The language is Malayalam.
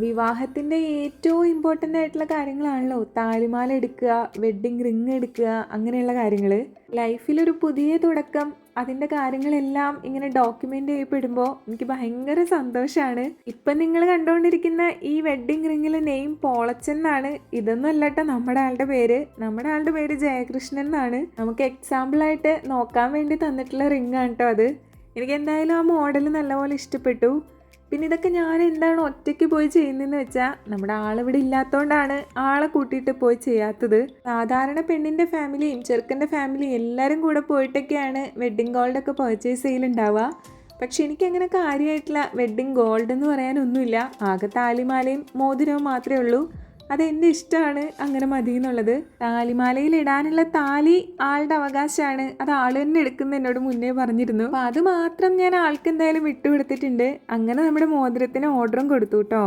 വിവാഹത്തിൻ്റെ ഏറ്റവും ഇമ്പോർട്ടൻ്റ് ആയിട്ടുള്ള കാര്യങ്ങളാണല്ലോ താലിമാല എടുക്കുക, വെഡ്ഡിങ് റിങ് എടുക്കുക, അങ്ങനെയുള്ള കാര്യങ്ങൾ. ലൈഫിലൊരു പുതിയ തുടക്കം, അതിൻ്റെ കാര്യങ്ങളെല്ലാം ഇങ്ങനെ ഡോക്യുമെൻ്റ് ചെയ്യപ്പെടുമ്പോൾ എനിക്ക് ഭയങ്കര സന്തോഷമാണ്. ഇപ്പം നിങ്ങൾ കണ്ടുകൊണ്ടിരിക്കുന്ന ഈ വെഡ്ഡിങ് റിങ്ങിലെ നെയിം പോളച്ചൻ എന്നാണ്. ഇതൊന്നും അല്ലട്ടോ നമ്മുടെ ആളുടെ പേര്. നമ്മുടെ ആളുടെ പേര് ജയകൃഷ്ണൻ എന്നാണ്. നമുക്ക് എക്സാമ്പിളായിട്ട് നോക്കാൻ വേണ്ടി തന്നിട്ടുള്ള റിങ് ആണ് കേട്ടോ അത്. എനിക്ക് എന്തായാലും ആ മോഡൽ നല്ലപോലെ ഇഷ്ടപ്പെട്ടു. പിന്നെ ഇതൊക്കെ ഞാൻ എന്താണ് ഒറ്റയ്ക്ക് പോയി ചെയ്യുന്നതെന്ന് വെച്ചാൽ നമ്മുടെ ആളിവിടെ ഇല്ലാത്തതുകൊണ്ടാണ് ആളെ കൂട്ടിയിട്ട് പോയി ചെയ്യാത്തത്. സാധാരണ പെണ്ണിൻ്റെ ഫാമിലിയും ചെറുക്കൻ്റെ ഫാമിലിയും എല്ലാവരും കൂടെ പോയിട്ടൊക്കെയാണ് വെഡ്ഡിങ് ഗോൾഡൊക്കെ പർച്ചേസ് ചെയ്യലുണ്ടാവുക. പക്ഷെ എനിക്കങ്ങനെ കാര്യമായിട്ടുള്ള വെഡ്ഡിങ് ഗോൾഡ് എന്ന് പറയാനൊന്നുമില്ല. ആകെ താലിമാലയും മോതിരവും മാത്രമേ ഉള്ളൂ. അതെൻ്റെ ഇഷ്ടമാണ്, അങ്ങനെ മതി എന്നുള്ളത്. താലിമാലയിൽ ഇടാനുള്ള താലി ആളുടെ അവകാശമാണ്, അത് ആൾ തന്നെ എടുക്കുന്ന എന്നോട് മുന്നേ പറഞ്ഞിരുന്നു. അപ്പോൾ അത് മാത്രം ഞാൻ ആൾക്ക് എന്തായാലും വിട്ടുകൊടുത്തിട്ടുണ്ട്. അങ്ങനെ നമ്മുടെ മോതിരത്തിന് ഓർഡറും കൊടുത്തു കേട്ടോ.